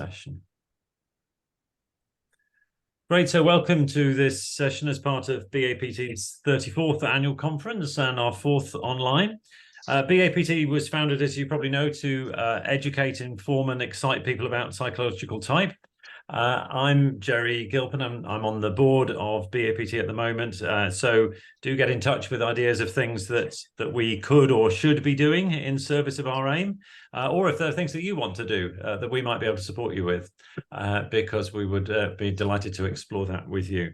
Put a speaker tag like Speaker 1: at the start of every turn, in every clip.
Speaker 1: session. Great, so welcome to this session as part of BAPT's 34th annual conference and our 4th online. BAPT was founded, as you probably know, to educate, inform and excite people about psychological type. I'm Jerry Gilpin. I'm on the board of BAPT at the moment, so do get in touch with ideas of things that we could or should be doing in service of our aim, or if there are things that you want to do that we might be able to support you with, because we would be delighted to explore that with you.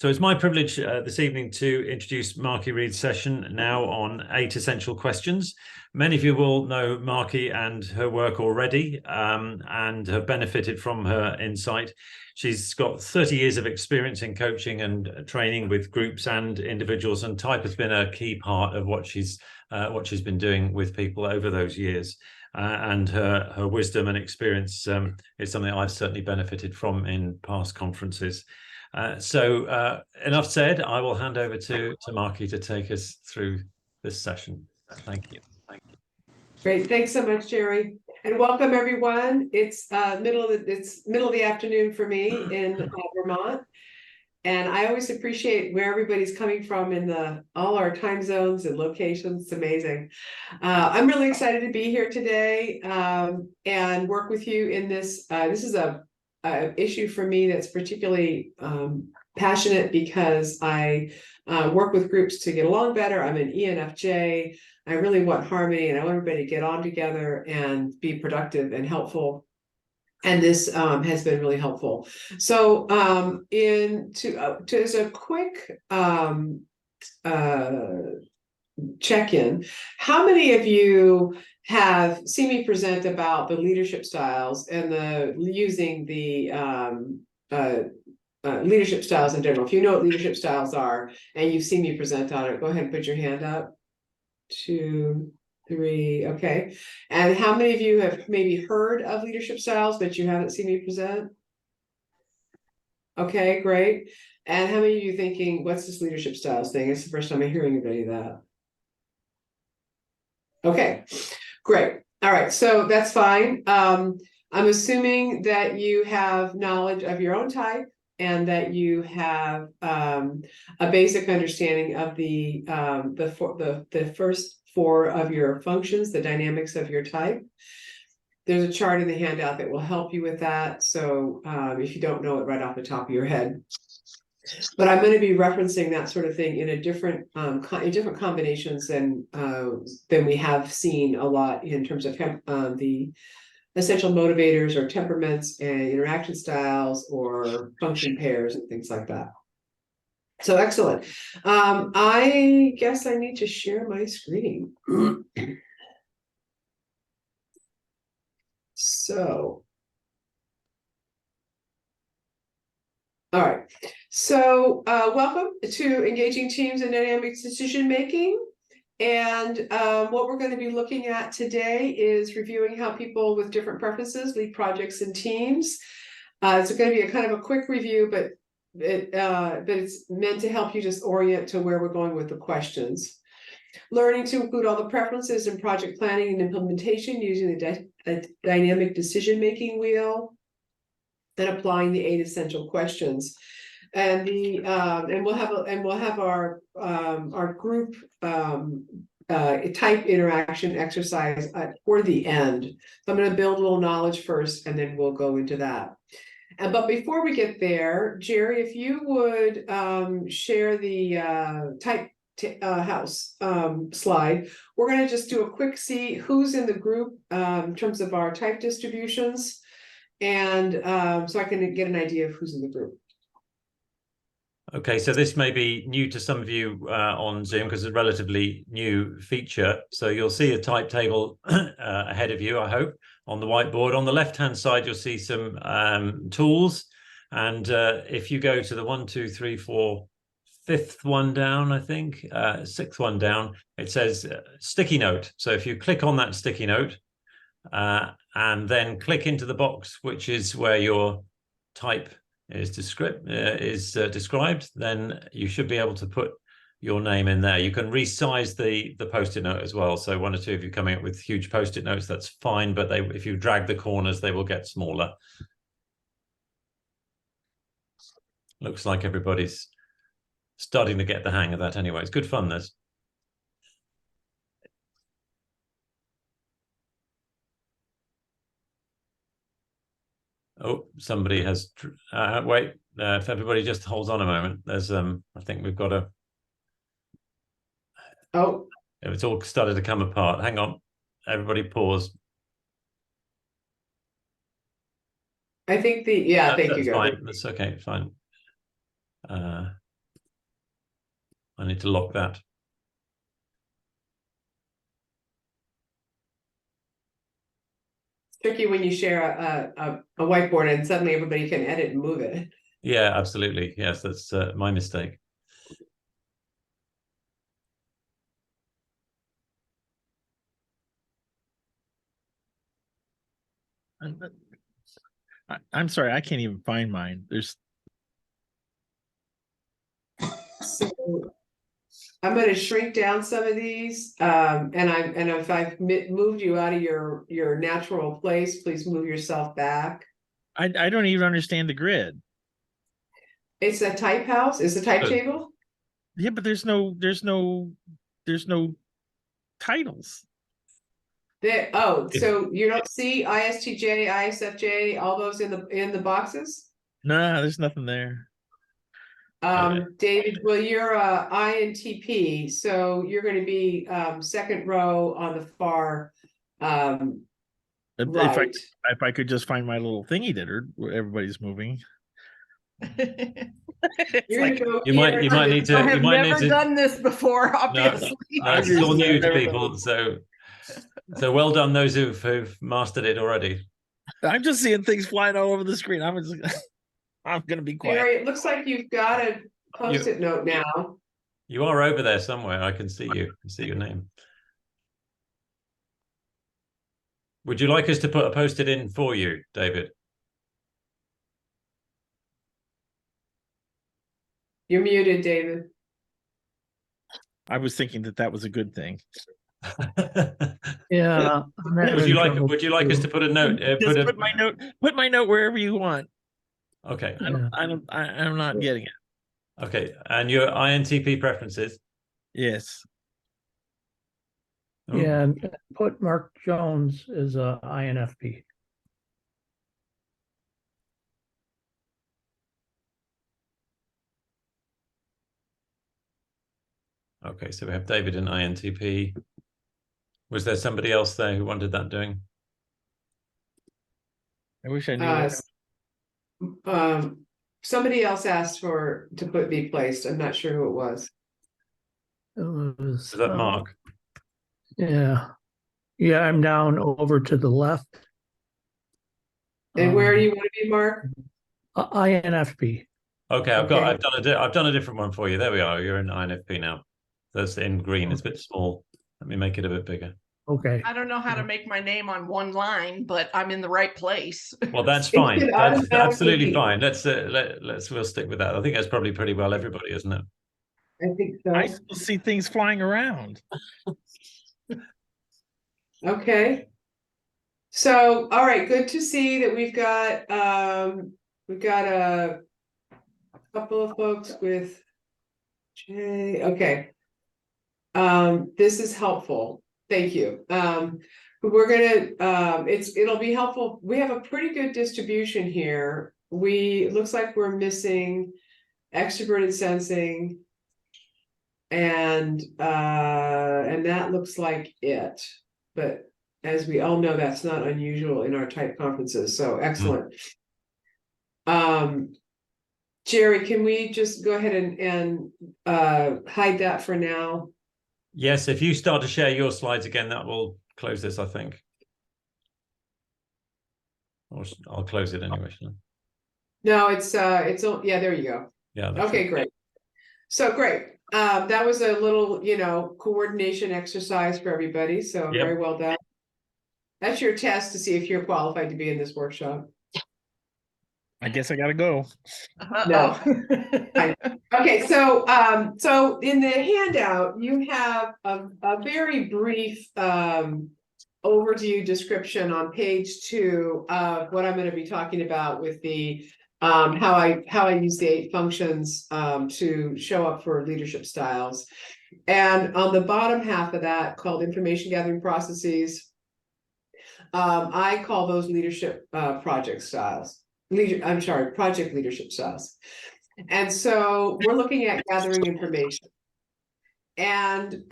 Speaker 1: So it's my privilege this evening to introduce Markey Read's session now on 8 essential questions. Many of you will know Markey and her work already, and have benefited from her insight. She's got 30 years of experience in coaching and training with groups and individuals, and type has been a key part of what she's been doing with people over those years. And her wisdom and experience is something I've certainly benefited from in past conferences. So enough said, I will hand over to Markey to take us through this session. Thank you.
Speaker 2: Great, thanks so much, Jerry, and welcome everyone. It's middle of the afternoon for me in Vermont, and I always appreciate where everybody's coming from in all our time zones and locations. It's amazing. I'm really excited to be here today and work with you in this. This is a issue for me that's particularly passionate because I work with groups to get along better. I'm an ENFJ. I really want harmony, and I want everybody to get on together and be productive and helpful. And this has been really helpful. So as a quick check-in, how many of you have seen me present about the leadership styles and using the leadership styles in general? If you know what leadership styles are and you've seen me present on it, go ahead and put your hand up. 2, 3, okay. And how many of you have maybe heard of leadership styles but you haven't seen me present? Okay, great. And how many of you thinking, what's this leadership styles thing? It's the first time I'm hearing of any of that. Okay, great. All right, so that's fine. I'm assuming that you have knowledge of your own type and that you have a basic understanding of the first 4 of your functions, the dynamics of your type. There's a chart in the handout that will help you with that. So if you don't know it right off the top of your head. But I'm going to be referencing that sort of thing in a different different combinations than we have seen a lot in terms of the essential motivators or temperaments and interaction styles or function pairs and things like that. So excellent. I guess I need to share my screen. So, all right. So welcome to Engaging Teams and Dynamic Decision Making. And what we're going to be looking at today is reviewing how people with different preferences lead projects and teams. It's going to be a kind of a quick review, but it's meant to help you just orient to where we're going with the questions. Learning to include all the preferences in project planning and implementation using the dynamic decision-making wheel, and applying the 8 essential questions. And we'll have our group type interaction exercise for the end. So I'm going to build a little knowledge first, and then we'll go into that. But before we get there, Jerry, if you would share the type house slide, we're going to just do a quick see who's in the group in terms of our type distributions, and so I can get an idea of who's in the group.
Speaker 1: Okay, so this may be new to some of you on Zoom because it's a relatively new feature. So you'll see a type table ahead of you, I hope, on the whiteboard. On the left-hand side, you'll see some tools. And if you go to the 1, 2, 3, 4, 5th one down, I think, 6th one down, it says sticky note. So if you click on that sticky note and then click into the box, which is where your type is described, then you should be able to put your name in there. You can resize the post-it note as well. So one or two of you coming up with huge post-it notes, that's fine. But if you drag the corners, they will get smaller. Looks like everybody's starting to get the hang of that anyway. It's good fun, this. Oh, somebody has wait, if everybody just holds on a moment, there's I think we've got it's all started to come apart. Hang on, everybody pause.
Speaker 2: I think thank you.
Speaker 1: Fine. That's okay, fine. I need to lock that.
Speaker 2: Tricky when you share a whiteboard and suddenly everybody can edit and move it.
Speaker 1: Yeah, absolutely. Yes, that's my mistake.
Speaker 3: I'm sorry, I can't even find mine.
Speaker 2: So I'm going to shrink down some of these, and if I've moved you out of your natural place, please move yourself back.
Speaker 3: I don't even understand the grid.
Speaker 2: It's a type house. It's a type table.
Speaker 3: Yeah, but there's no titles.
Speaker 2: So you don't see ISTJ, ISFJ, all those in the boxes?
Speaker 3: No, there's nothing there.
Speaker 2: David, well, you're a INTP, so you're going to be second row on the far right.
Speaker 3: If I could just find my little thingy dinner where everybody's moving.
Speaker 1: You might need to.
Speaker 4: I have never done this before, obviously.
Speaker 1: No, it's all new to people, so well done those who've mastered it already.
Speaker 3: I'm just seeing things flying all over the screen. I'm going to be quiet.
Speaker 2: Gary, it looks like you've got a post-it note now.
Speaker 1: You are over there somewhere. I can see you. I can see your name. Would you like us to put a post-it in for you, David?
Speaker 2: You're muted, David.
Speaker 3: I was thinking that was a good thing.
Speaker 5: Yeah.
Speaker 1: Would you like us to put a note?
Speaker 3: Put my note wherever you want.
Speaker 1: Okay.
Speaker 3: I'm not getting it.
Speaker 1: Okay. And your INTP preferences?
Speaker 3: Yes.
Speaker 1: Oh.
Speaker 5: Yeah, and put Mark Jones as a INFP.
Speaker 1: Okay, so we have David in INTP. Was there somebody else there who wanted that doing?
Speaker 3: I wish I knew.
Speaker 2: Somebody else asked to be placed. I'm not sure who it was.
Speaker 1: Was that Mark?
Speaker 5: Yeah. Yeah, I'm down over to the left.
Speaker 2: And where do you want to be, Mark?
Speaker 5: INFP.
Speaker 1: Okay, I've done a different one for you. There we are. You're in INFP now. That's in green. It's a bit small. Let me make it a bit bigger.
Speaker 5: Okay.
Speaker 4: I don't know how to make my name on one line, but I'm in the right place.
Speaker 1: Well, that's fine. That's absolutely fine. We'll stick with that. I think that's probably pretty well everybody, isn't it?
Speaker 2: I think so.
Speaker 3: I still see things flying around.
Speaker 2: Okay. So, all right, good to see that we've got a couple of folks with J. Okay. This is helpful. Thank you. We're gonna it'll be helpful. We have a pretty good distribution here. Looks like we're missing extroverted sensing, and that looks like it. But as we all know, that's not unusual in our type conferences. So excellent. Jerry, can we just go ahead and hide that for now?
Speaker 1: Yes, if you start to share your slides again, that will close this, I think. Or I'll close it anyway.
Speaker 2: No, it's yeah, there you go.
Speaker 1: Yeah.
Speaker 2: Okay, great. So great. That was a little, coordination exercise for everybody. So very well done. That's your test to see if you're qualified to be in this workshop.
Speaker 3: I guess I gotta go.
Speaker 2: No.
Speaker 4: Uh-oh.
Speaker 2: Okay, so so in the handout, you have a very brief overview description on page 2 of what I'm going to be talking about with the how I use the 8 functions to show up for leadership styles. And on the bottom half of that, called information gathering processes, I call those leadership project styles. Project leadership styles. And so we're looking at gathering information. And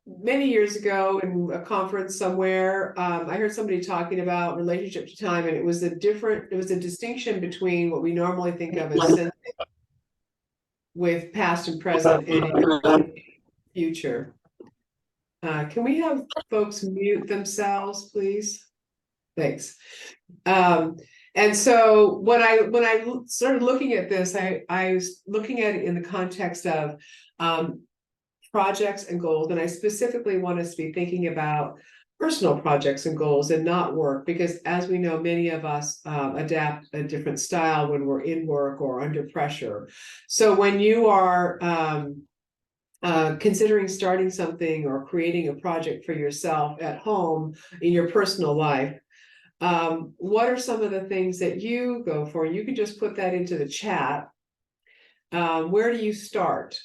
Speaker 2: many years ago in a conference somewhere, I heard somebody talking about relationship to time, and it was a distinction between what we normally think of as sensing with past and present and future. Can we have folks mute themselves, please? Thanks. And so when I started looking at this, I was looking at it in the context of projects and goals, and I specifically want us to be thinking about personal projects and goals and not work, because as we know, many of us adapt a different style when we're in work or under pressure. So when you are considering starting something or creating a project for yourself at home in your personal life, what are some of the things that you go for? You can just put that into the chat. Where do you start?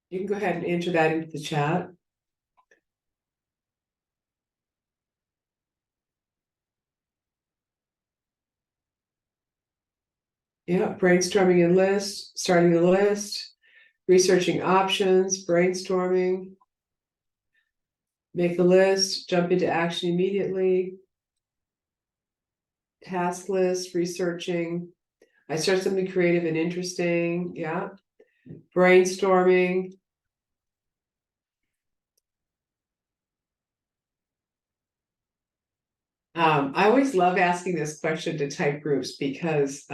Speaker 2: You can go ahead and enter that into the chat. Yeah, brainstorming and list, starting the list, researching options, brainstorming, make a list, jump into action immediately, task list, researching. I start something creative and interesting. Yeah, brainstorming. I always love asking this question to type groups because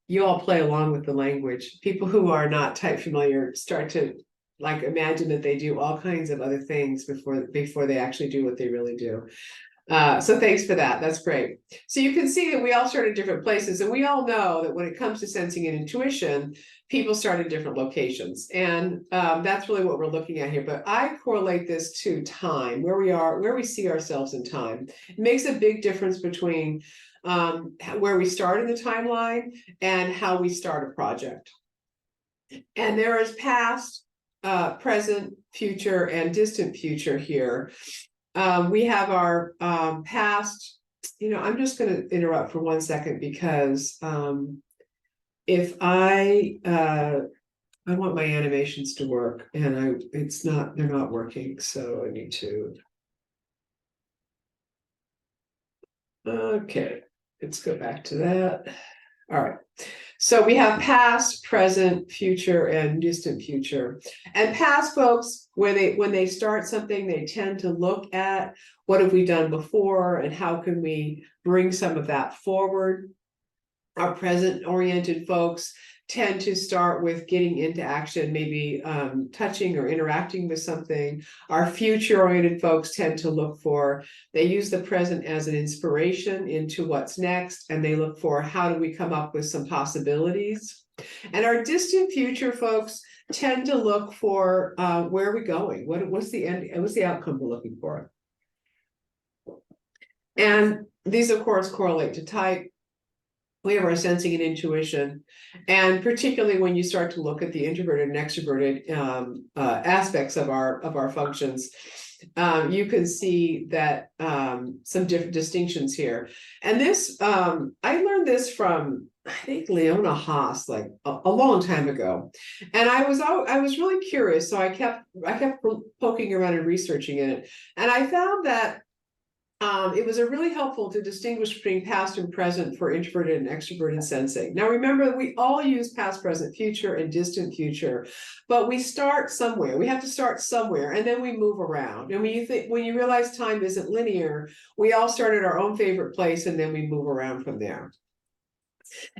Speaker 2: you all play along with the language. People who are not type familiar start to like imagine that they do all kinds of other things before they actually do what they really do. So thanks for that. That's great. So you can see that we all start at different places, and we all know that when it comes to sensing and intuition, people start at different locations. And that's really what we're looking at here. But I correlate this to time, where we are, where we see ourselves in time. It makes a big difference between where we start in the timeline and how we start a project. And there is past, present, future, and distant future here. We have our past, I'm just going to interrupt for 1 second because if I want my animations to work and they're not working. So I need to, okay, let's go back to that. All right. So we have past, present, future, and distant future. And past folks, when they start something, they tend to look at what have we done before and how can we bring some of that forward. Our present-oriented folks tend to start with getting into action, maybe touching or interacting with something. Our future-oriented folks tend to they use the present as an inspiration into what's next, and they look for how do we come up with some possibilities. And our distant future folks tend to look for where are we going? What's the end? What's the outcome we're looking for? And these, of course, correlate to type. We have our sensing and intuition, and particularly when you start to look at the introverted and extroverted aspects of our functions, you can see that some different distinctions here. And this, I learned this from, I think, Leona Haas, like a long time ago, and I was really curious, so I kept poking around and researching it, and I found that it was really helpful to distinguish between past and present for introverted and extroverted sensing. Now, remember, we all use past, present, future, and distant future, but we start somewhere. We have to start somewhere, and then we move around. And when you realize time isn't linear, we all start at our own favorite place, and then we move around from there.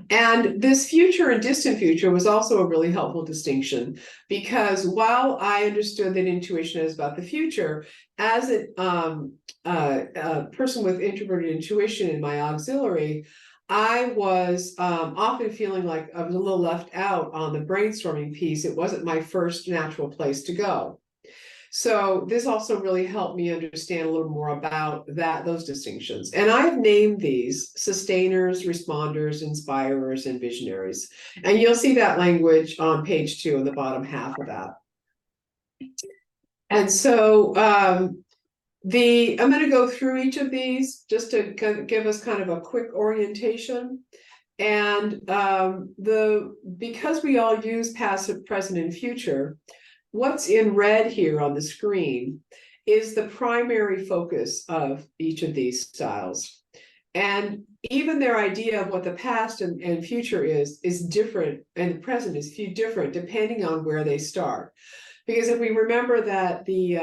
Speaker 2: And this future and distant future was also a really helpful distinction, because while I understood that intuition is about the future, as a person with introverted intuition in my auxiliary, I was often feeling like I was a little left out on the brainstorming piece. It wasn't my first natural place to go. So this also really helped me understand a little more about those distinctions. And I've named these sustainers, responders, inspirers, and visionaries. And you'll see that language on page 2 in the bottom half of that. And so I'm going to go through each of these just to give us kind of a quick orientation. And because we all use past, present, and future, what's in red here on the screen is the primary focus of each of these styles. And even their idea of what the past and future is different, and the present is different depending on where they start. Because if we remember that the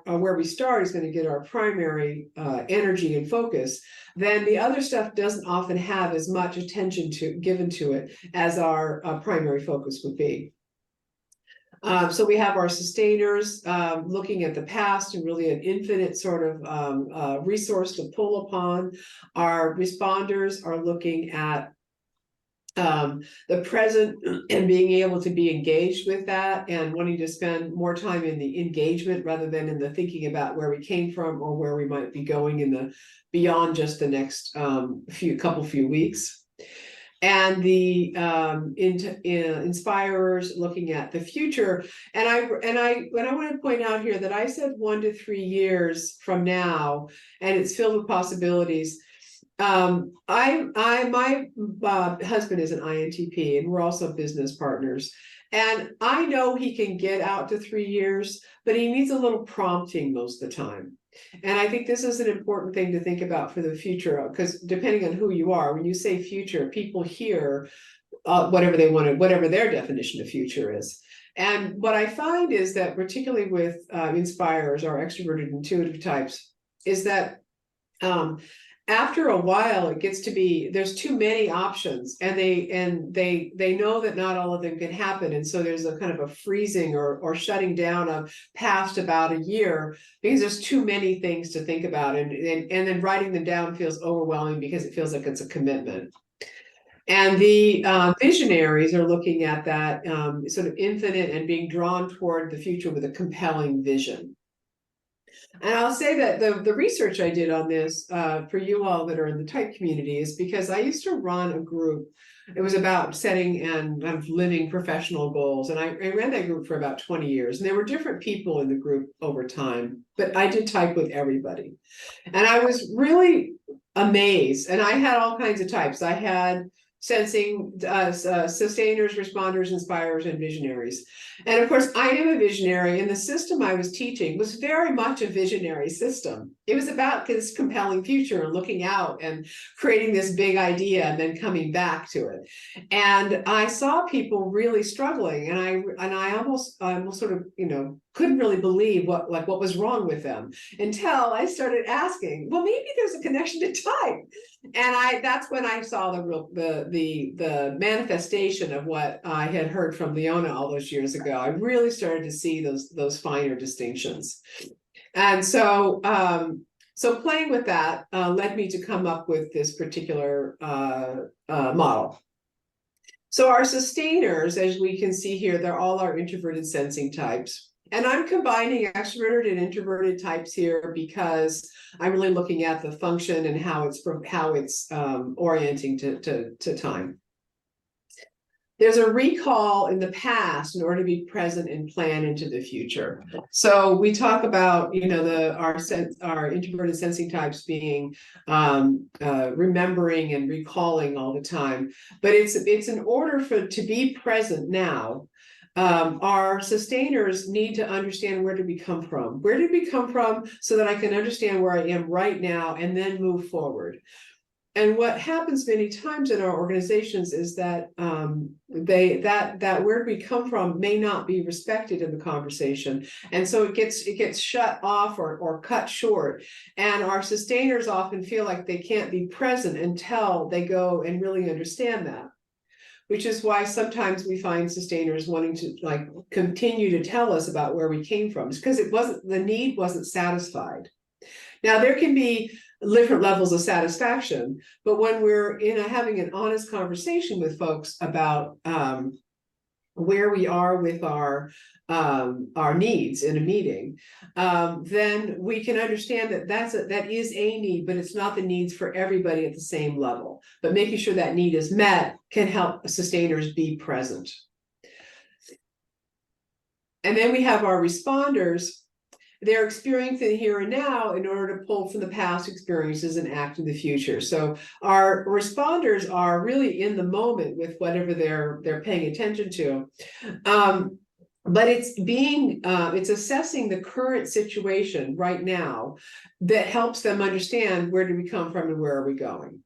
Speaker 2: where we start is going to get our primary energy and focus, then the other stuff doesn't often have as much attention given to it as our primary focus would be. So we have our sustainers looking at the past and really an infinite sort of resource to pull upon. Our responders are looking at the present and being able to be engaged with that and wanting to spend more time in the engagement rather than in the thinking about where we came from or where we might be going in the beyond just the next few weeks. And the inspirers looking at the future. And I want to point out here that I said 1 to 3 years from now, and it's filled with possibilities. My husband is an INTP, and we're also business partners. And I know he can get out to 3 years, but he needs a little prompting most of the time. And I think this is an important thing to think about for the future, because depending on who you are, when you say future, people hear whatever they want, whatever their definition of future is. And what I find is that, particularly with inspirers or extroverted intuitive types, is that after a while, it gets to be there's too many options, and they know that not all of them can happen, and so there's a kind of a freezing or shutting down of past about a year because there's too many things to think about, and then writing them down feels overwhelming because it feels like it's a commitment. And the visionaries are looking at that sort of infinite and being drawn toward the future with a compelling vision. And I'll say that the research I did on this for you all that are in the type community is because I used to run a group. It was about setting and living professional goals. And I ran that group for about 20 years. And there were different people in the group over time, but I did type with everybody. And I was really amazed. And I had all kinds of types. I had sensing, sustainers, responders, inspirers, and visionaries. And of course, I am a visionary, and the system I was teaching was very much a visionary system. It was about this compelling future and looking out and creating this big idea and then coming back to it. And I saw people really struggling, and I almost sort of, couldn't really believe what was wrong with them until I started asking, well, maybe there's a connection to type. And that's when I saw the manifestation of what I had heard from Leona all those years ago. I really started to see those finer distinctions. And so playing with that led me to come up with this particular model. So our sustainers, as we can see here, they're all our introverted sensing types. And I'm combining extroverted and introverted types here because I'm really looking at the function and how it's orienting to time. There's a recall in the past in order to be present and plan into the future. So we talk about, our introverted sensing types being remembering and recalling all the time. But it's in order to be present now. Our sustainers need to understand where did we come from? Where did we come from so that I can understand where I am right now and then move forward? And what happens many times in our organizations is that that where we come from may not be respected in the conversation, and so it gets shut off or cut short. And our sustainers often feel like they can't be present until they go and really understand that. Which is why sometimes we find sustainers wanting to like continue to tell us about where we came from. It's because the need wasn't satisfied. Now there can be different levels of satisfaction, but when we're having an honest conversation with folks about where we are with our needs in a meeting, then we can understand that that is a need, but it's not the needs for everybody at the same level. But making sure that need is met can help sustainers be present. And then we have our responders. They're experiencing the here and now in order to pull from the past experiences and act in the future. So our responders are really in the moment with whatever they're paying attention to. But it's assessing the current situation right now that helps them understand where do we come from and where are we going.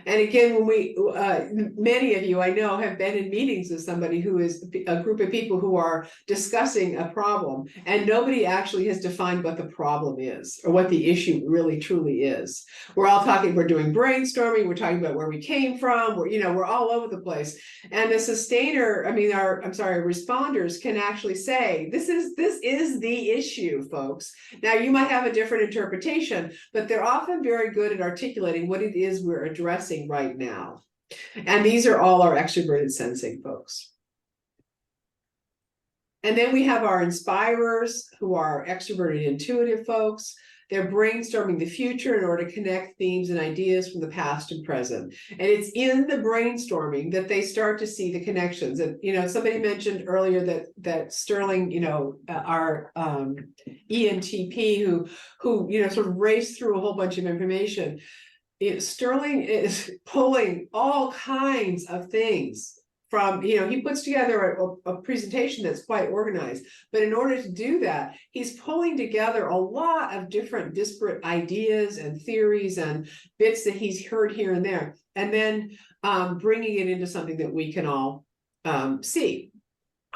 Speaker 2: And again, when many of you I know have been in meetings with somebody who is a group of people who are discussing a problem, and nobody actually has defined what the problem is or what the issue really truly is. We're all talking, we're doing brainstorming, we're talking about where we came from, we're all over the place. And the responders can actually say, this is the issue, folks. Now you might have a different interpretation, but they're often very good at articulating what it is we're addressing right now. And these are all our extroverted sensing folks. And then we have our inspirers, who are extroverted intuitive folks. They're brainstorming the future in order to connect themes and ideas from the past and present. And it's in the brainstorming that they start to see the connections. And somebody mentioned earlier that Sterling, our ENTP who sort of raced through a whole bunch of information. Sterling is pulling all kinds of things from, he puts together a presentation that's quite organized, but in order to do that, he's pulling together a lot of different disparate ideas and theories and bits that he's heard here and there, and then bringing it into something that we can all see.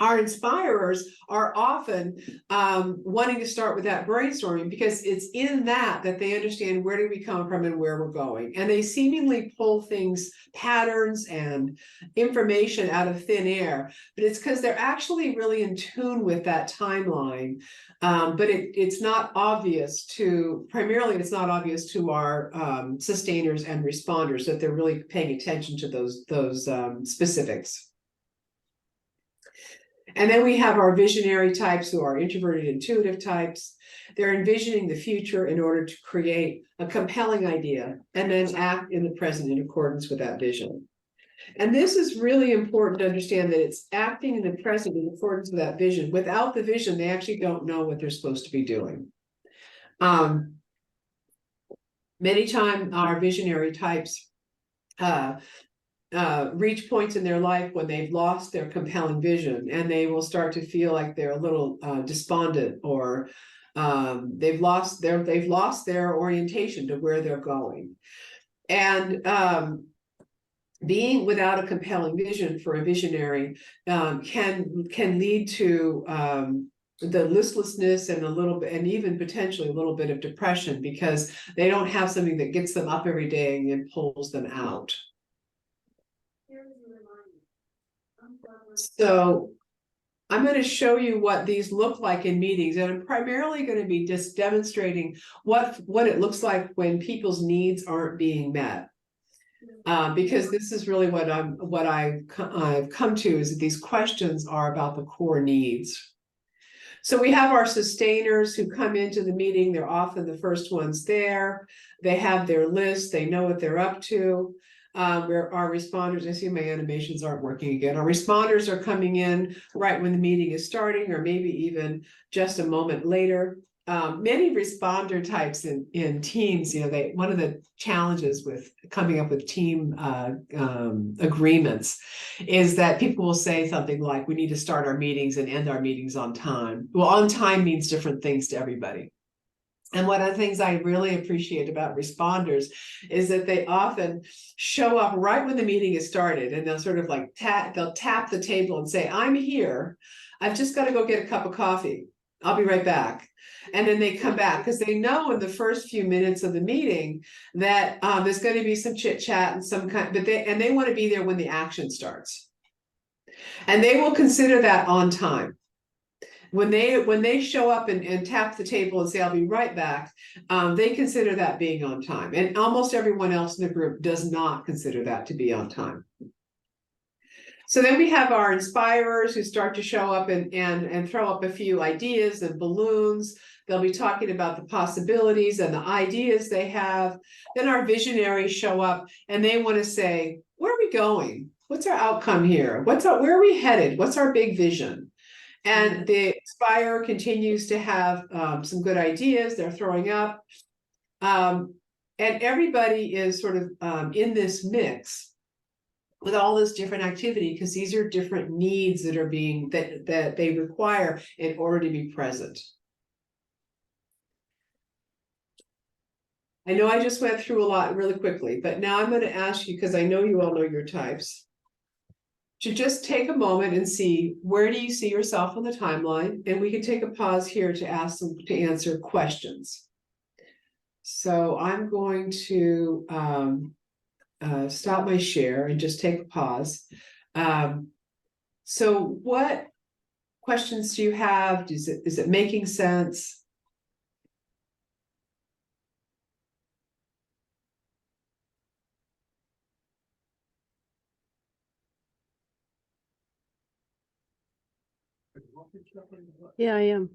Speaker 2: Our inspirers are often wanting to start with that brainstorming because it's in that they understand where do we come from and where we're going. And they seemingly pull things, patterns and information out of thin air, but it's because they're actually really in tune with that timeline. But it's not obvious primarily it's not obvious to our sustainers and responders that they're really paying attention to those specifics. And then we have our visionary types, who are introverted intuitive types. They're envisioning the future in order to create a compelling idea and then act in the present in accordance with that vision. And this is really important to understand, that it's acting in the present in accordance with that vision. Without the vision, they actually don't know what they're supposed to be doing. Many times our visionary types reach points in their life when they've lost their compelling vision, and they will start to feel like they're a little despondent, or they've lost their orientation to where they're going. And being without a compelling vision for a visionary can lead to the listlessness and a little bit, and even potentially a little bit of depression, because they don't have something that gets them up every day and pulls them out. So I'm going to show you what these look like in meetings, and I'm primarily going to be just demonstrating what it looks like when people's needs aren't being met. Because this is really what I've come to, is that these questions are about the core needs. So we have our sustainers who come into the meeting. They're often the first ones there. They have their list. They know what they're up to. Where our responders, I see my animations aren't working again. Our responders are coming in right when the meeting is starting, or maybe even just a moment later. Many responder types in teams, one of the challenges with coming up with team agreements is that people will say something like, we need to start our meetings and end our meetings on time. Well, on time means different things to everybody. And one of the things I really appreciate about responders is that they often show up right when the meeting is started, and they'll sort of like they'll tap the table and say, I'm here. I've just got to go get a cup of coffee. I'll be right back. And then they come back because they know in the first few minutes of the meeting that there's going to be some chit chat and some kind, but they want to be there when the action starts. And they will consider that on time. When they show up and tap the table and say, I'll be right back, they consider that being on time. And almost everyone else in the group does not consider that to be on time. So then we have our inspirers who start to show up and throw up a few ideas and balloons. They'll be talking about the possibilities and the ideas they have. Then our visionaries show up and they want to say, where are we going? What's our outcome here? Where are we headed? What's our big vision? And the Inspire continues to have some good ideas they're throwing up. And everybody is sort of in this mix with all this different activity because these are different needs that are being, that they require in order to be present. I know I just went through a lot really quickly, but now I'm going to ask you, because I know you all know your types, to just take a moment and see where do you see yourself on the timeline, and we can take a pause here to ask them to answer questions. So I'm going to stop my share and just take a pause. So what questions do you have? Is it making sense?
Speaker 6: Yeah, I am.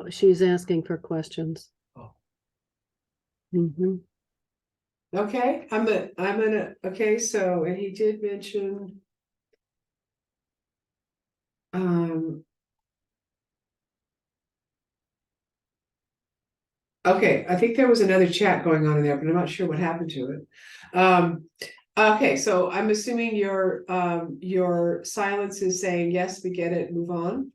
Speaker 6: She's asking for questions.
Speaker 1: Oh.
Speaker 2: Okay, I'm gonna, okay, so, and he did mention, okay, I think there was another chat going on in there, but I'm not sure what happened to it. Okay, so I'm assuming your silence is saying, yes, we get it, move on.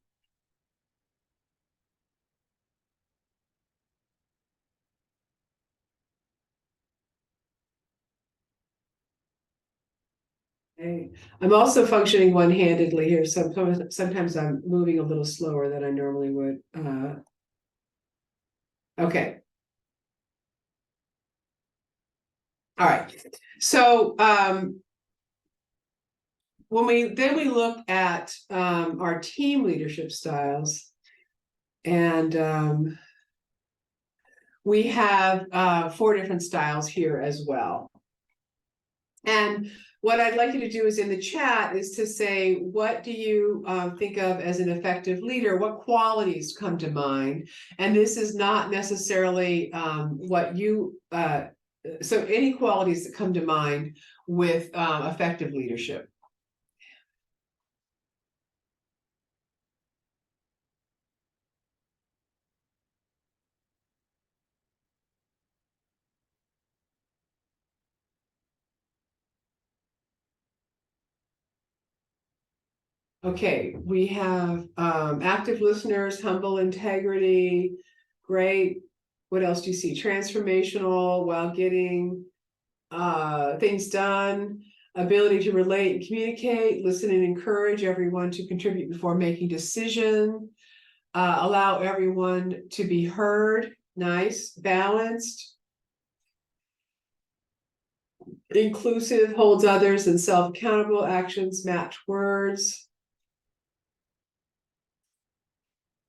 Speaker 2: Okay. I'm also functioning one-handedly here, so sometimes I'm moving a little slower than I normally would. Okay. All right. So when we look at our team leadership styles, and we have 4 different styles here as well. And what I'd like you to do is in the chat is to say, what do you think of as an effective leader? What qualities come to mind? And this is not necessarily what you, so any qualities that come to mind with effective leadership. Okay, we have active listeners, humble integrity, great. What else do you see? Transformational while getting things done, ability to relate and communicate, listen and encourage everyone to contribute before making decision, allow everyone to be heard, nice, balanced, inclusive, holds others and self-accountable, actions match words.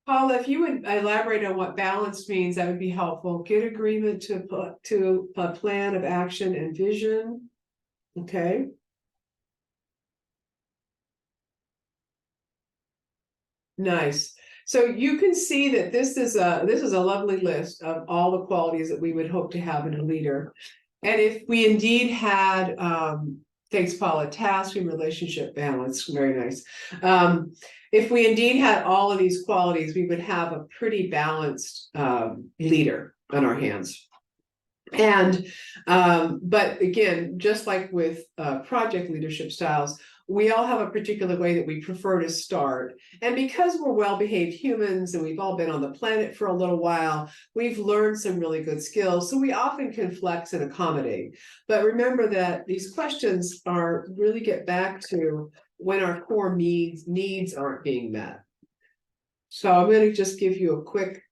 Speaker 2: Paula, if you would elaborate on what balanced means, that would be helpful. Get agreement to a plan of action and vision. Okay. Nice. So you can see that this is a lovely list of all the qualities that we would hope to have in a leader. And if we indeed had, thanks, Paula, task and relationship balance, very nice. If we indeed had all of these qualities, we would have a pretty balanced leader on our hands. And but again, just like with project leadership styles, we all have a particular way that we prefer to start. And because we're well-behaved humans and we've all been on the planet for a little while, we've learned some really good skills. So we often can flex and accommodate. But remember that these questions are really get back to when our core needs aren't being met. So I'm going to just give you a quick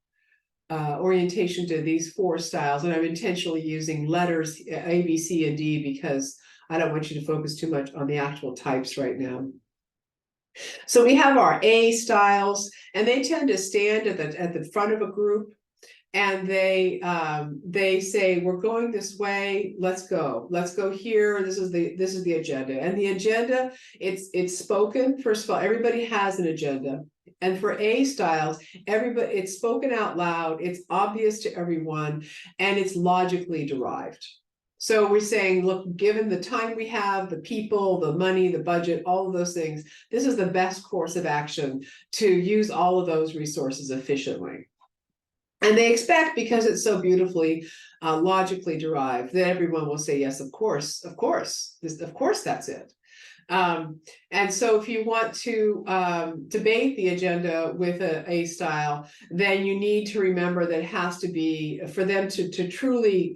Speaker 2: orientation to these 4 styles, and I'm intentionally using letters A, B, C, and D because I don't want you to focus too much on the actual types right now. So we have our A styles, and they tend to stand at the front of a group, and they say, we're going this way, let's go here, this is the agenda. And the agenda, it's spoken. First of all, everybody has an agenda. And for A styles, it's spoken out loud, it's obvious to everyone, and it's logically derived. So we're saying, look, given the time we have, the people, the money, the budget, all of those things, this is the best course of action to use all of those resources efficiently. And they expect, because it's so beautifully logically derived, that everyone will say, yes, of course, that's it. And so if you want to debate the agenda with a style, then you need to remember that it has to be, for them to truly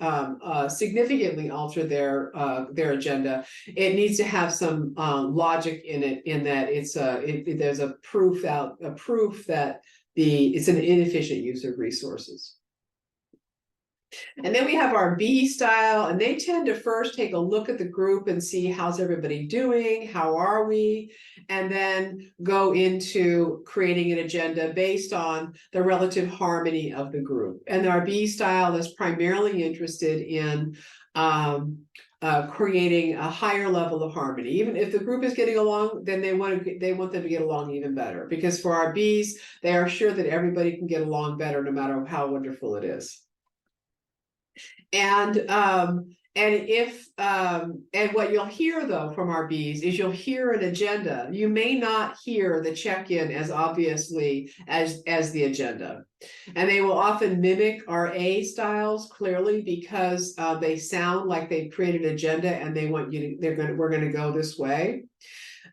Speaker 2: significantly alter their agenda, it needs to have some logic in it, in that there's a proof that it's an inefficient use of resources. And then we have our B style, and they tend to first take a look at the group and see how's everybody doing, how are we, and then go into creating an agenda based on the relative harmony of the group. And our B style is primarily interested in creating a higher level of harmony. Even if the group is getting along, then they want them to get along even better, because for our Bs, they are sure that everybody can get along better no matter how wonderful it is. And what you'll hear though from our Bs is you'll hear an agenda. You may not hear the check-in as obviously as the agenda. And they will often mimic our A styles clearly, because they sound like they've created an agenda and they want you to, we're gonna go this way.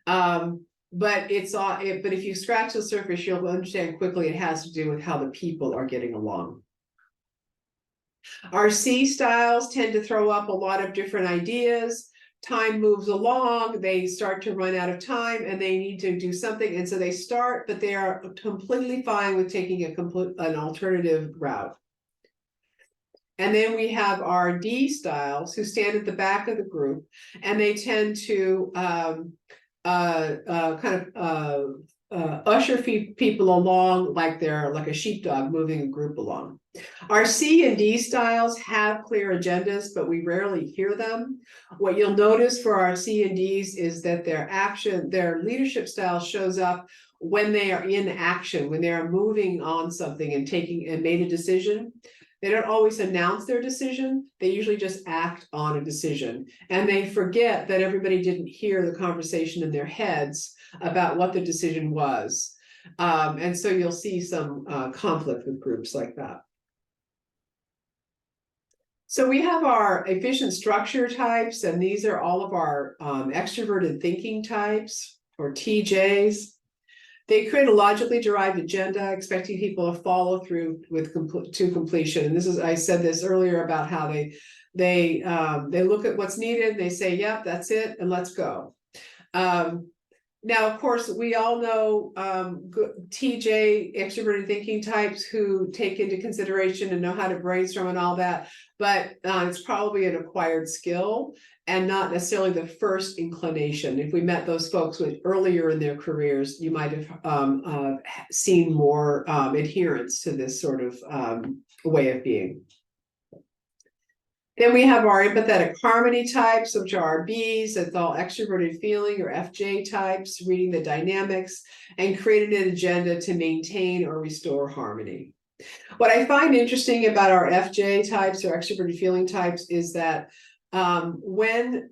Speaker 2: But if you scratch the surface, you'll understand quickly it has to do with how the people are getting along. Our C styles tend to throw up a lot of different ideas. Time moves along, they start to run out of time and they need to do something. And so they start, but they are completely fine with taking an alternative route. And then we have our D styles, who stand at the back of the group, and they tend to usher people along like they're like a sheepdog moving a group along. Our C and D styles have clear agendas, but we rarely hear them. What you'll notice for our C and Ds is that their leadership style shows up when they are in action, when they are moving on something and made a decision. They don't always announce their decision. They usually just act on a decision. And they forget that everybody didn't hear the conversation in their heads about what the decision was. And so you'll see some conflict with groups like that. So we have our efficient structure types, and these are all of our extroverted thinking types, or TJs. They create a logically derived agenda, expecting people to follow through to completion. And I said this earlier about how they look at what's needed, they say, yep, that's it, and let's go. Now, of course, we all know TJ, extroverted thinking types, who take into consideration and know how to brainstorm and all that, but it's probably an acquired skill and not necessarily the first inclination. If we met those folks earlier in their careers, you might have seen more adherence to this sort of way of being. Then we have our empathetic harmony types, which are our Bs. It's all extroverted feeling, or FJ types, reading the dynamics and creating an agenda to maintain or restore harmony. What I find interesting about our FJ types, or extroverted feeling types, is that when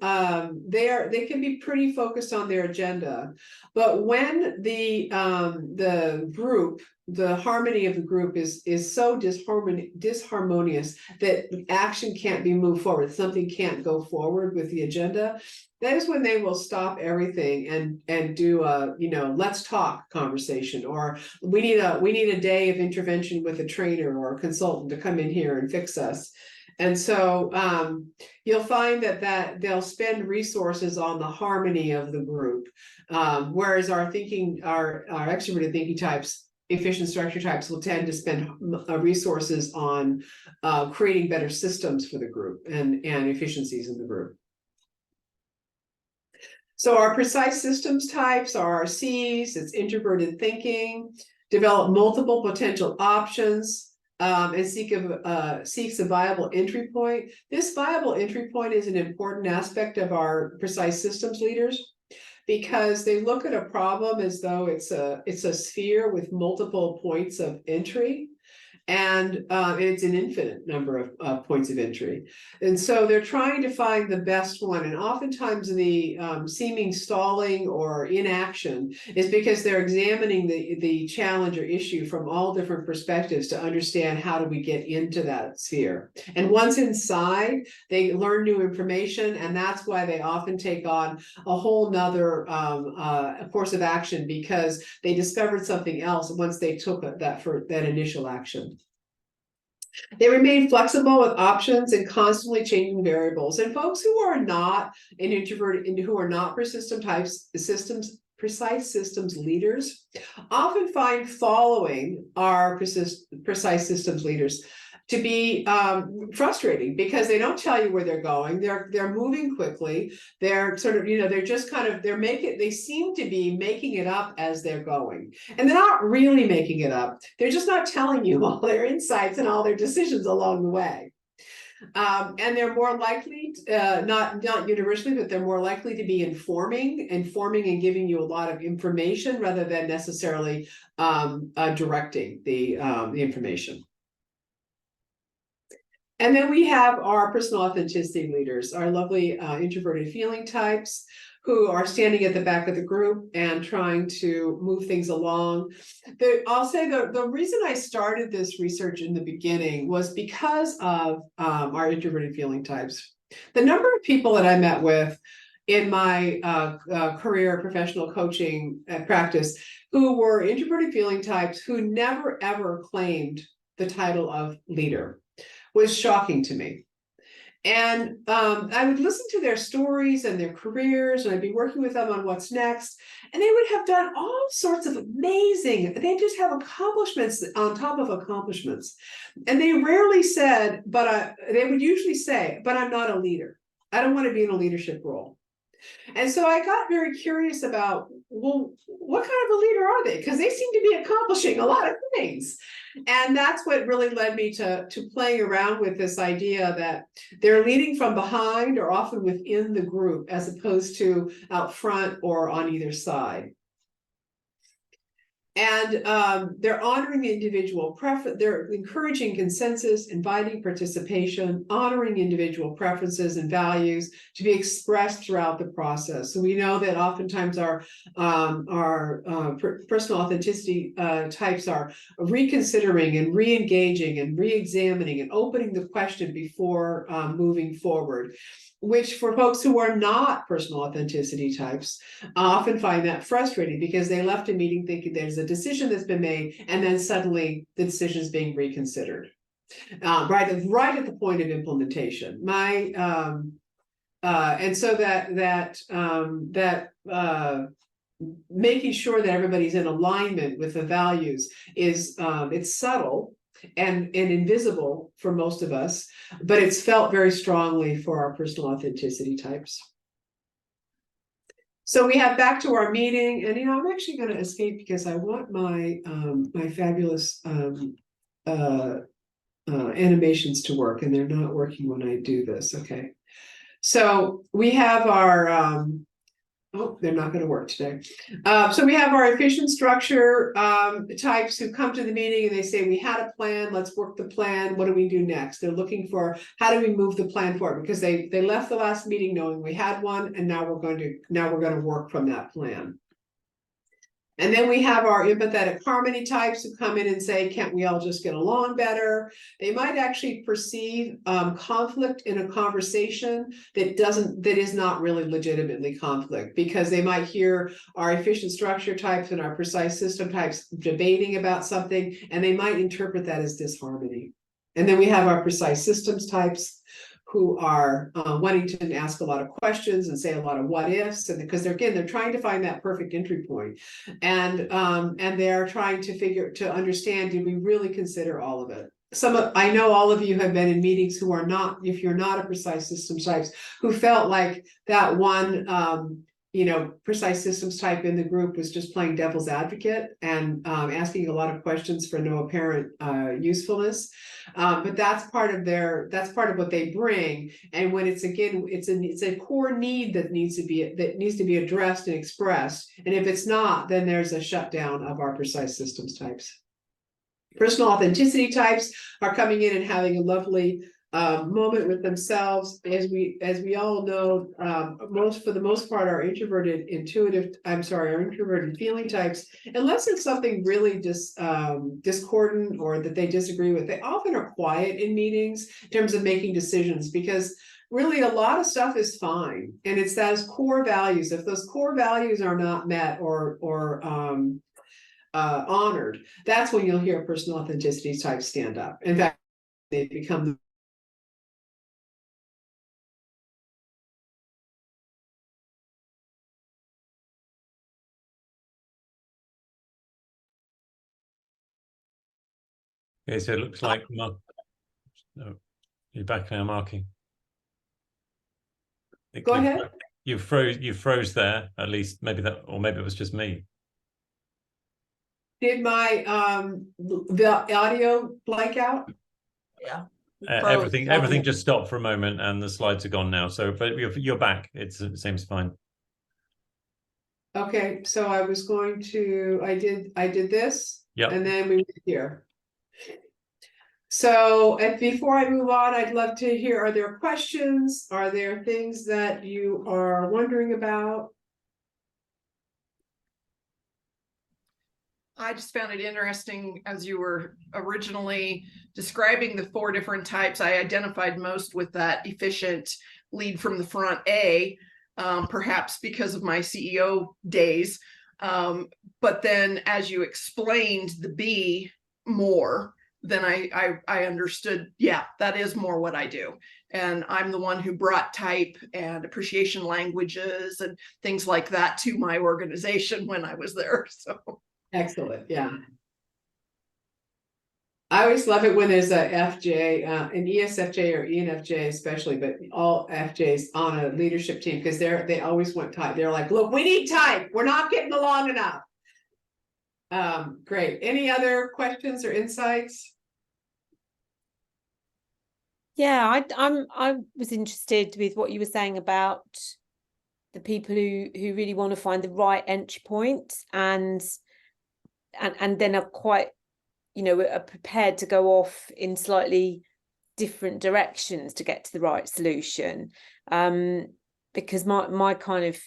Speaker 2: they can be pretty focused on their agenda, but when the group, the harmony of the group is so disharmonious that action can't be moved forward, something can't go forward with the agenda, that is when they will stop everything and do a, let's talk conversation, or we need a day of intervention with a trainer or a consultant to come in here and fix us. And so you'll find that they'll spend resources on the harmony of the group, whereas our extroverted thinking types, efficient structure types, will tend to spend resources on creating better systems for the group and efficiencies in the group. So our precise systems types are our C's. It's introverted thinking, develop multiple potential options, and seeks a viable entry point. This viable entry point is an important aspect of our precise systems leaders, because they look at a problem as though it's a sphere with multiple points of entry. And it's an infinite number of points of entry. And so they're trying to find the best one. And oftentimes the seeming stalling or inaction is because they're examining the challenge or issue from all different perspectives to understand how do we get into that sphere. And once inside, they learn new information. And that's why they often take on a whole nother course of action, because they discovered something else once they took that initial action. They remain flexible with options and constantly changing variables. And folks who are not an introvert and who are not precise systems leaders often find following our precise systems leaders to be frustrating, because they don't tell you where they're going. They're moving quickly. They're sort of, they're just kind of, they seem to be making it up as they're going. And they're not really making it up. They're just not telling you all their insights and all their decisions along the way. And they're more likely, not universally, but they're more likely to be informing and giving you a lot of information rather than necessarily directing the information. And then we have our personal authenticity leaders, our lovely introverted feeling types, who are standing at the back of the group and trying to move things along. I'll say the reason I started this research in the beginning was because of our introverted feeling types. The number of people that I met with in my career professional coaching practice who were introverted feeling types who never ever claimed the title of leader was shocking to me. And I would listen to their stories and their careers, and I'd be working with them on what's next. And they would have done all sorts of amazing, they just have accomplishments on top of accomplishments. And they rarely said, they would usually say, but I'm not a leader. I don't want to be in a leadership role. And so I got very curious about, well, what kind of a leader are they? Because they seem to be accomplishing a lot of things. And that's what really led me to playing around with this idea that they're leading from behind or often within the group, as opposed to out front or on either side. And they're honoring the individual preference. They're encouraging consensus, inviting participation, honoring individual preferences and values to be expressed throughout the process. So we know that oftentimes our personal authenticity types are reconsidering and re-engaging and re-examining and opening the question before moving forward, which for folks who are not personal authenticity types often find that frustrating, because they left a meeting thinking there's a decision that's been made and then suddenly the decision is being reconsidered right at the point of implementation. And so that making sure that everybody's in alignment with the values is it's subtle and invisible for most of us, but it's felt very strongly for our personal authenticity types. So we have back to our meeting, and I'm actually going to escape because I want my my fabulous animations to work, and they're not working when I do this. Okay, so we have our Oh, they're not going to work today. So we have our efficient structure types who come to the meeting and they say, we had a plan, let's work the plan. What do we do next? They're looking for, how do we move the plan forward? Because they left the last meeting knowing we had one, and now we're going to work from that plan. And then we have our empathetic harmony types who come in and say, can't we all just get along better? They might actually perceive conflict in a conversation that is not really legitimately conflict, because they might hear our efficient structure types and our precise system types debating about something, and they might interpret that as disharmony. And then we have our precise systems types who are wanting to ask a lot of questions and say a lot of what ifs, and because they're trying to find that perfect entry point, and they're trying to understand, did we really consider all of it? I know all of you have been in meetings who are not, if you're not a precise systems types, who felt like that one precise systems type in the group was just playing devil's advocate and asking a lot of questions for no apparent usefulness. But that's part of what they bring. And when it's a core need that needs to be addressed and expressed. And if it's not, then there's a shutdown of our precise systems types. Personal authenticity types are coming in and having a lovely moment with themselves. As we all know, for the most part, our introverted feeling types, unless it's something really discordant or that they disagree with, they often are quiet in meetings in terms of making decisions, because really a lot of stuff is fine, and it's those core values. If those core values are not met or honored, that's when you'll hear personal authenticity types stand up. In fact, they become
Speaker 1: Okay, so it looks like you're back now, Markey.
Speaker 2: Go ahead.
Speaker 1: You froze there, at least. Maybe it was just me.
Speaker 2: Did my the audio blank out?
Speaker 4: Yeah.
Speaker 1: Everything just stopped for a moment, and the slides are gone now. So, but you're back. It seems fine.
Speaker 2: Okay, so I was going to, I did this,
Speaker 1: Yep.
Speaker 2: and then we went here. So, and before I move on, I'd love to hear, are there questions? Are there things that you are wondering about?
Speaker 4: I just found it interesting as you were originally describing the 4 different types. I identified most with that efficient lead from the front A, perhaps because of my CEO days. But then as you explained the B more, then I understood, yeah, that is more what I do. And I'm the one who brought type and appreciation languages and things like that to my organization when I was there. So
Speaker 2: Excellent, yeah. I always love it when there's a FJ, an ESFJ or ENFJ especially, but all FJs on a leadership team, because they always want type. They're like, look, we need type. We're not getting along enough. Great. Any other questions or insights?
Speaker 7: Yeah, I was interested with what you were saying about the people who really want to find the right entry point and then are quite, are prepared to go off in slightly different directions to get to the right solution. Because my kind of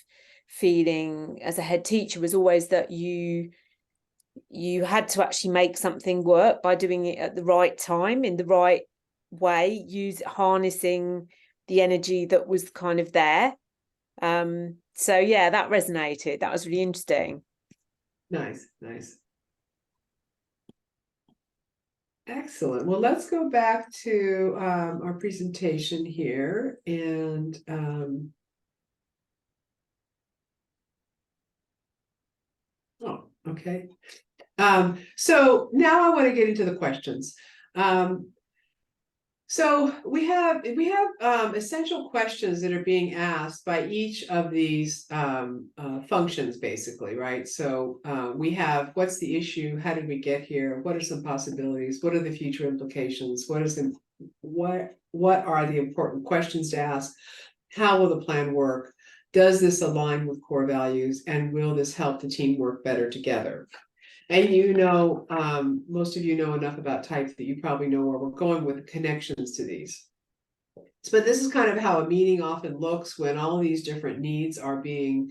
Speaker 7: feeling as a head teacher was always that you had to actually make something work by doing it at the right time, in the right way, harnessing the energy that was kind of there. So yeah, that resonated. That was really interesting.
Speaker 2: Nice. Excellent. Well, let's go back to our presentation here, and okay. So now I want to get into the questions. So we have essential questions that are being asked by each of these functions, basically, right? So we have, what's the issue? How did we get here? What are some possibilities? What are the future implications? What are the important questions to ask? How will the plan work? Does this align with core values, and will this help the team work better together? And most of you know enough about types that you probably know where we're going with the connections to these. But this is kind of how a meeting often looks when all these different needs are being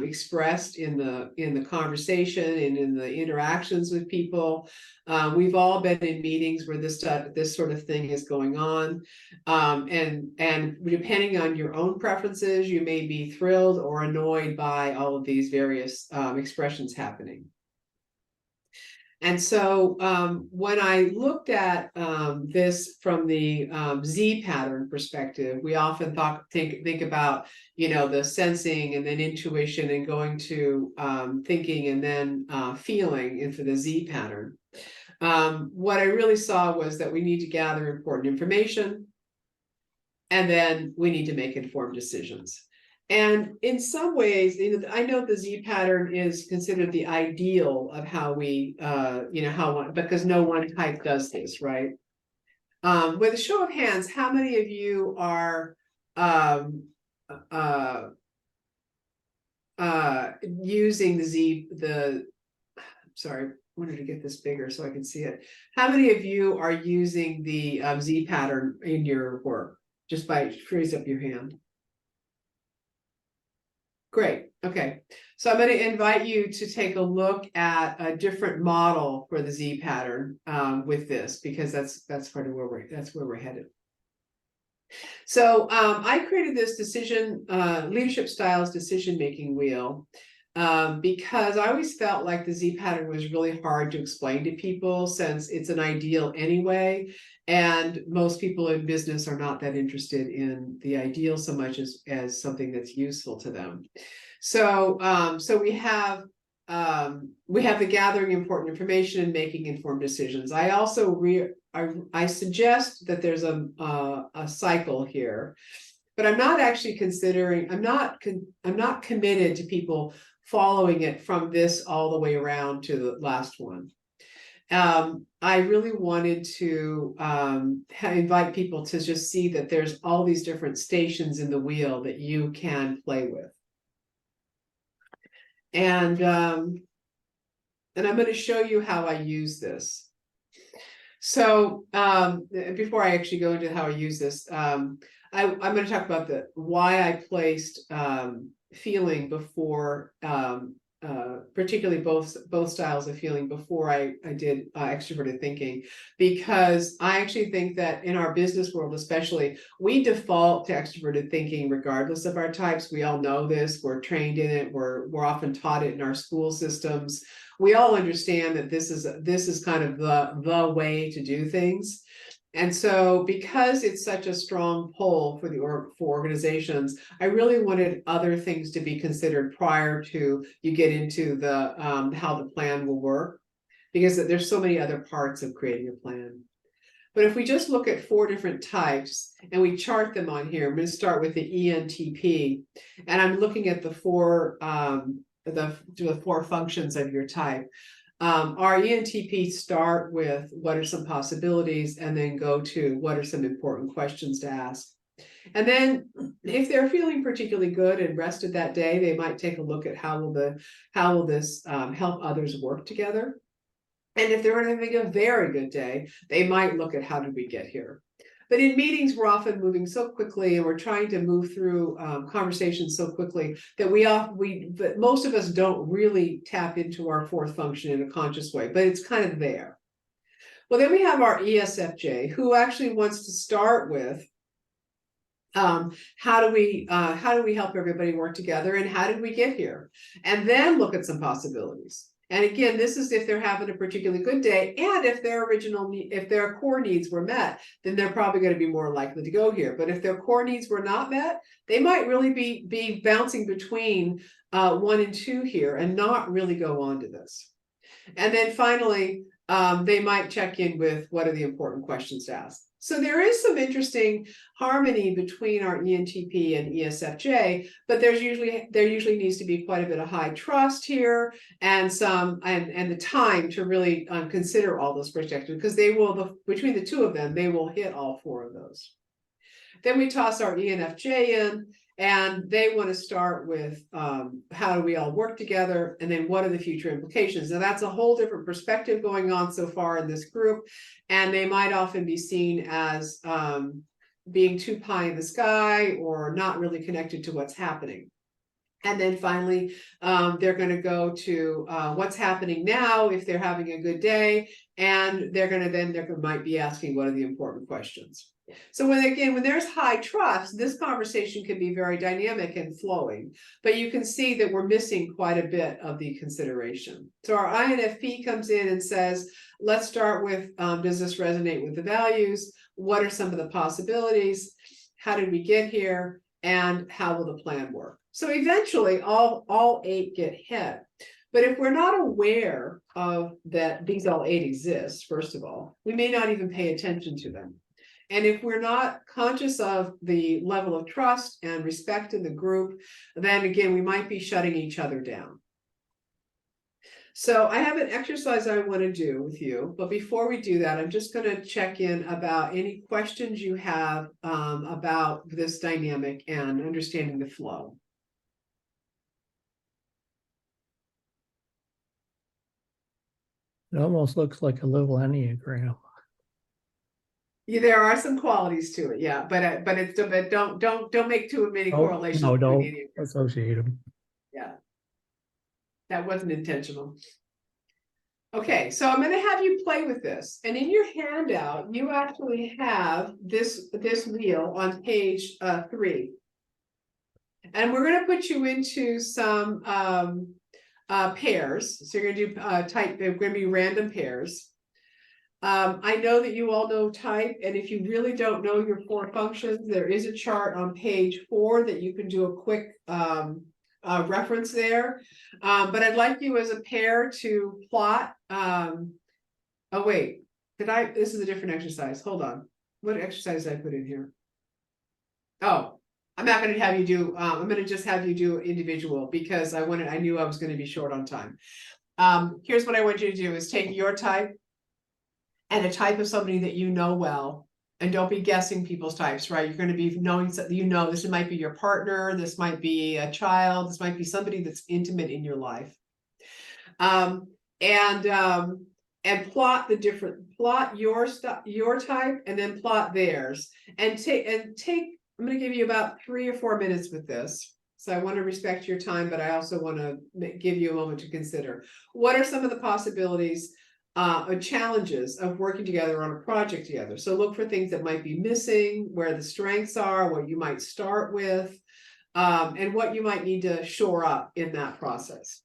Speaker 2: expressed in the conversation and in the interactions with people. We've all been in meetings where this sort of thing is going on, and depending on your own preferences, you may be thrilled or annoyed by all of these various expressions happening. And so when I looked at this from the Z pattern perspective, we often think about, the sensing and then intuition and going to thinking and then feeling into the Z pattern. What I really saw was that we need to gather important information, and then we need to make informed decisions. And in some ways, I know the Z pattern is considered the ideal of how we, because no one type does this, right? With a show of hands, how many of you are using sorry, I wanted to get this bigger so I can see it. How many of you are using the Z pattern in your work? Just by raise up your hand. Great. Okay. So I'm going to invite you to take a look at a different model for the Z pattern with this, because that's part of where we're headed. So I created this leadership styles decision-making wheel because I always felt like the Z pattern was really hard to explain to people, since it's an ideal anyway. And most people in business are not that interested in the ideal so much as something that's useful to them. So we have the gathering important information and making informed decisions. I also I suggest that there's a cycle here, but I'm not actually considering. I'm not committed to people following it from this all the way around to the last one. I really wanted to invite people to just see that there's all these different stations in the wheel that you can play with. And I'm going to show you how I use this. So before I actually go into how I use this, I'm going to talk about why I placed feeling before particularly both styles of feeling before I did extroverted thinking, because I actually think that in our business world especially, we default to extroverted thinking regardless of our types. We all know this. We're trained in it. We're often taught it in our school systems. We all understand that this is kind of the way to do things. And so because it's such a strong pull for organizations, I really wanted other things to be considered prior to you get into the how the plan will work, because there's so many other parts of creating a plan. But if we just look at 4 different types and we chart them on here, I'm going to start with the ENTP, and I'm looking at the 4 functions of your type. Our ENTP start with what are some possibilities, and then go to what are some important questions to ask. And then if they're feeling particularly good and rested that day, they might take a look at how will this help others work together. And if they're having a very good day, they might look at how did we get here. But in meetings, we're often moving so quickly, and we're trying to move through conversations so quickly that but most of us don't really tap into our 4th function in a conscious way, but it's kind of there. Well, then we have our ESFJ, who actually wants to start with how do we help everybody work together, and how did we get here, and then look at some possibilities. And again, this is if they're having a particularly good day, and if their core needs were met, then they're probably going to be more likely to go here. But if their core needs were not met, they might really be bouncing between 1 and 2 here and not really go on to this. And then finally, they might check in with what are the important questions to ask. So there is some interesting harmony between our ENTP and ESFJ, but there usually needs to be quite a bit of high trust here, and the time to really consider all those perspectives, because between the 2 of them, they will hit all 4 of those. Then we toss our ENFJ in, And they want to start with how do we all work together, and then what are the future implications. Now that's a whole different perspective going on so far in this group, and they might often be seen as being too pie in the sky or not really connected to what's happening. And then finally, they're going to go to what's happening now if they're having a good day, and they might be asking what are the important questions. So when there's high trust, this conversation can be very dynamic and flowing, but you can see that we're missing quite a bit of the consideration. So our INFP comes in and says, let's start with, does this resonate with the values? What are some of the possibilities? How did we get here? And how will the plan work? So eventually all 8 get hit. But if we're not aware of that these all 8 exist, first of all, we may not even pay attention to them. And if we're not conscious of the level of trust and respect in the group, then again, we might be shutting each other down. So I have an exercise I want to do with you, but before we do that, I'm just going to check in about any questions you have about this dynamic and understanding the flow.
Speaker 5: It almost looks like a little Enneagram.
Speaker 2: Yeah, there are some qualities to it, yeah, but don't make too many correlations.
Speaker 5: No, don't
Speaker 2: between
Speaker 5: associate them.
Speaker 2: Yeah, that wasn't intentional. Okay, so I'm going to have you play with this, and in your handout, you actually have this wheel on page 3, and we're going to put you into some pairs. So you're going to do they're going to be random pairs. I know that you all know type, and if you really don't know your 4 functions, there is a chart on page 4 that you can do a quick reference there. But I'd like you as a pair to plot. Oh wait, this is a different exercise. Hold on. What exercise did I put in here? Oh, I'm not going to have you do, I'm going to just have you do individual because I knew I was going to be short on time. Here's what I want you to do is take your type and a type of somebody that you know well, and don't be guessing people's types, right? You're going to be knowing, this might be your partner, this might be a child, this might be somebody that's intimate in your life. And plot your type, and then plot theirs, and take, I'm going to give you about 3 or 4 minutes with this. So I want to respect your time, but I also want to give you a moment to consider. What are some of the possibilities or challenges of working together on a project together? So look for things that might be missing, where the strengths are, what you might start with, and what you might need to shore up in that process.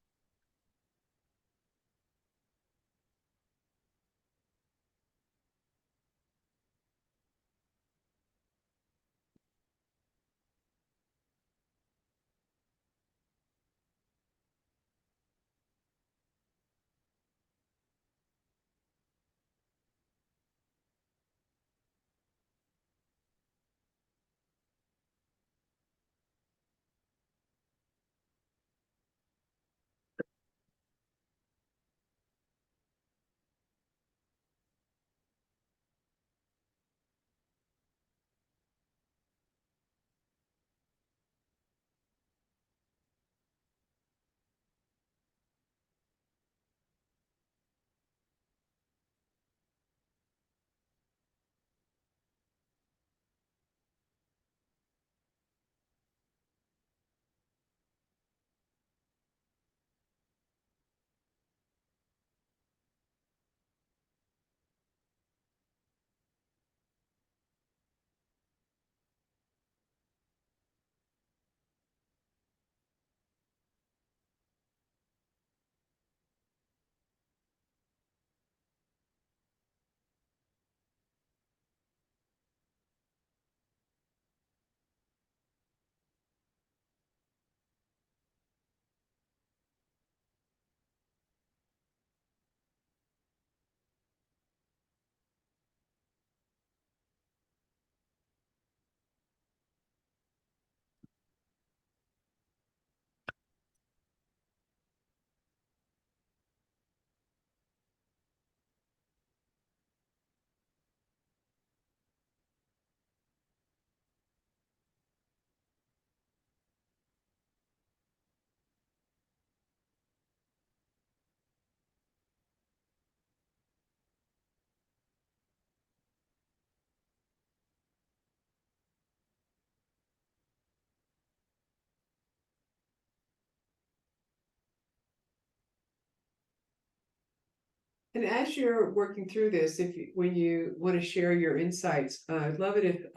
Speaker 2: And as you're working through this, when you want to share your insights, I'd love it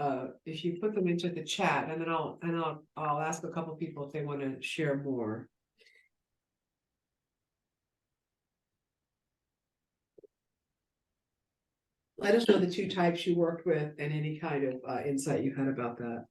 Speaker 2: if you put them into the chat, and then I'll ask a couple people if they want to share more. Let us know the 2 types you worked with and any kind of insight you had about that.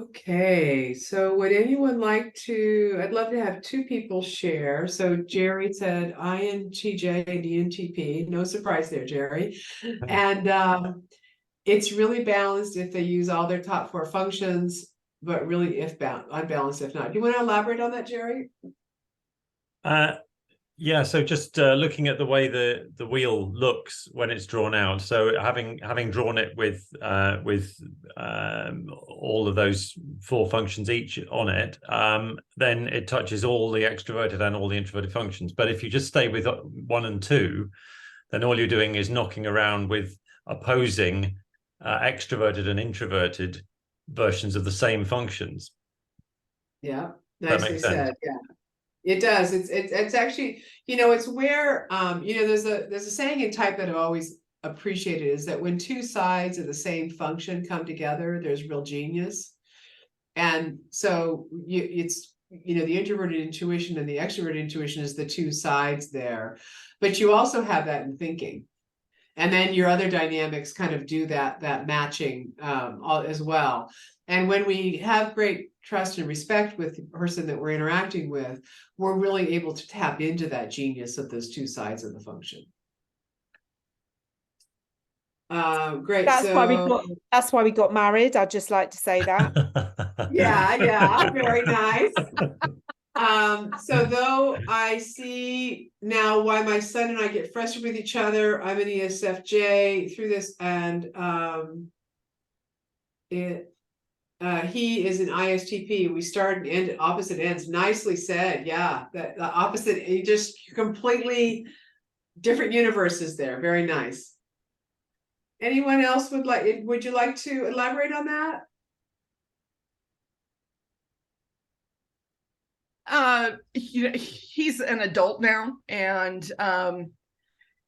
Speaker 2: Okay, so would anyone like to, I'd love to have 2 people share. So Jerry said INTJ and ENTP, no surprise there, Jerry. And it's really balanced if they use all their top 4 functions, but really unbalanced if not. Do you want to elaborate on that, Jerry?
Speaker 1: Yeah, so just looking at the way the wheel looks when it's drawn out. So having drawn it with all of those 4 functions each on it, then it touches all the extroverted and all the introverted functions. But if you just stay with 1 and 2, then all you're doing is knocking around with opposing extroverted and introverted versions of the same functions.
Speaker 2: Yeah,
Speaker 1: That
Speaker 2: nicely
Speaker 1: makes sense.
Speaker 2: said. Yeah. It does. It's actually, it's where there's a saying in type that I've always appreciated, is that when 2 sides of the same function come together, there's real genius. And so it's the introverted intuition and the extroverted intuition is the 2 sides there, but you also have that in thinking. And then your other dynamics kind of do that matching as well. And when we have great trust and respect with the person that we're interacting with, we're really able to tap into that genius of those 2 sides of the function. Great.
Speaker 7: That's why we got married. I'd just like to say that.
Speaker 2: Yeah, very nice. So though I see now why my son and I get frustrated with each other, I'm an ESFJ through this, and he is an ISTP. We start and end at opposite ends. Nicely said. Yeah, that the opposite, just completely different universes there. Very nice. Anyone else would you like to elaborate on that?
Speaker 4: He's an adult now, and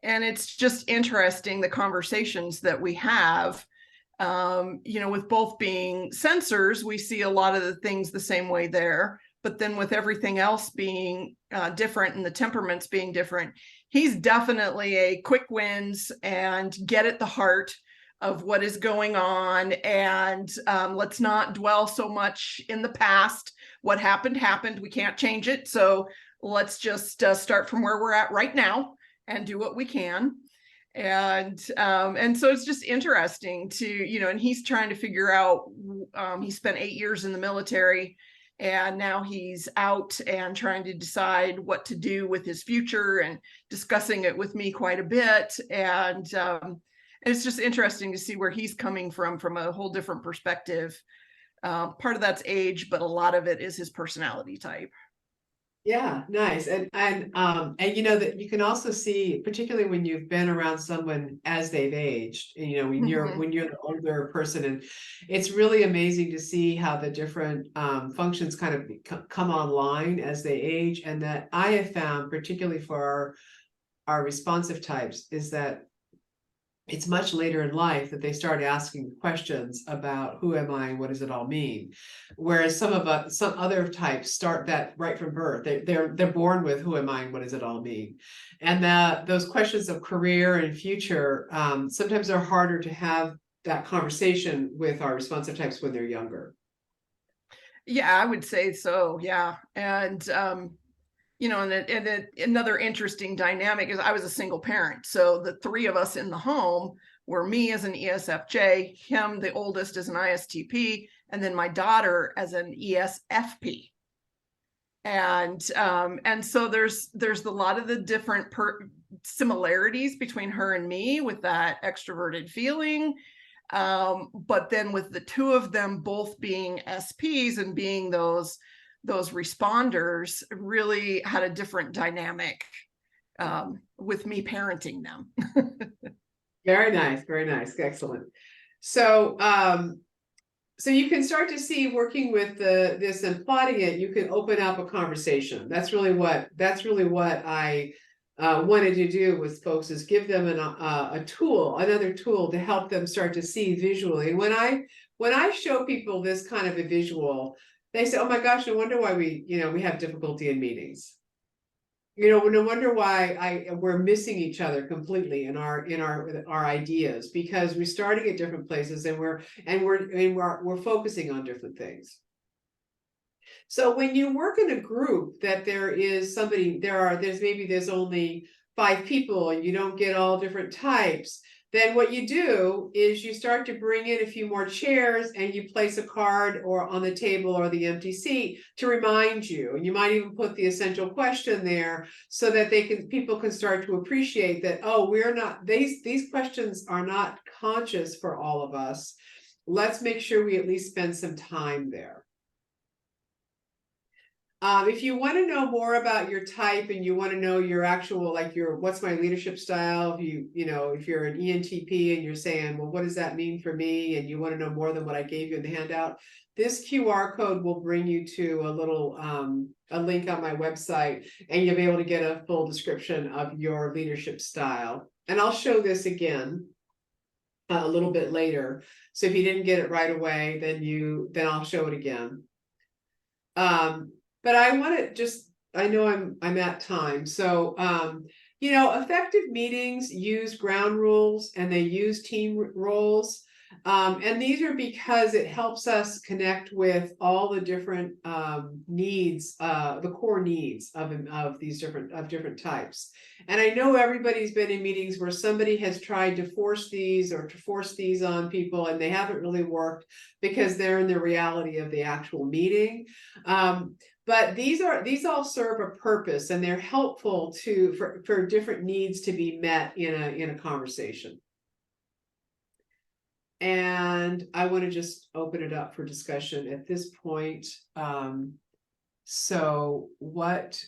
Speaker 4: it's just interesting, the conversations that we have. With both being sensors, we see a lot of the things the same way there, but then with everything else being different and the temperaments being different, he's definitely a quick wins and get at the heart of what is going on, and let's not dwell so much in the past. What happened, we can't change it, so let's just start from where we're at right now and do what we can. And so it's just interesting to, and he's trying to figure out, he spent 8 years in the military, and now he's out and trying to decide what to do with his future and discussing it with me quite a bit. And it's just interesting to see where he's coming from a whole different perspective. Part of that's age, but a lot of it is his personality type.
Speaker 2: Yeah, nice. And that you can also see, particularly when you've been around someone as they've aged, when you're the older person, and it's really amazing to see how the different functions kind of come online as they age. And that I have found, particularly for our responsive types, is that it's much later in life that they start asking questions about who am I and what does it all mean, whereas some other types start that right from birth. They're born with who am I and what does it all mean, and those questions of career and future sometimes are harder to have that conversation with our responsive types when they're younger.
Speaker 4: Yeah, I would say so. Yeah. And, you know, and another interesting dynamic is I was a single parent. So the three of us in the home were me as an ESFJ, him, the oldest, as an ISTP, and then my daughter as an ESFP. And so there's a lot of the different similarities between her and me with that extroverted feeling. But then with the two of them both being SPs and being those responders, really had a different dynamic with me parenting them.
Speaker 2: Very nice, very nice, excellent. So so you can start to see, working with this and plotting it, you can open up a conversation. That's really what I wanted to do with folks, is give them another tool to help them start to see visually. And when I show people this kind of a visual, they say, "Oh my gosh, no wonder why we have difficulty in meetings. No wonder why we're missing each other completely in our ideas, because we're starting at different places and we're focusing on different things." So when you work in a group that there's only 5 people and you don't get all different types, then what you do is you start to bring in a few more chairs and you place a card or on the table or the empty seat to remind you. And you might even put the essential question there so that people can start to appreciate that, oh, these questions are not conscious for all of us. Let's make sure we at least spend some time there. If you want to know more about your type and you want to know your actual, what's my leadership style, if you're an ENTP and you're saying, well, what does that mean for me? And you want to know more than what I gave you in the handout, this QR code will bring you to a little, a link on my website, and you'll be able to get a full description of your leadership style. And I'll show this again a little bit later. So if you didn't get it right away, then I'll show it again. But I want to I know I'm at time. So, effective meetings use ground rules and they use team roles. And these are because it helps us connect with all the different needs, the core needs of these different types. And I know everybody's been in meetings where somebody has tried to force these on people, and they haven't really worked because they're in the reality of the actual meeting. But these all serve a purpose, and they're helpful for different needs to be met in a conversation. And I want to just open it up for discussion at this point. So what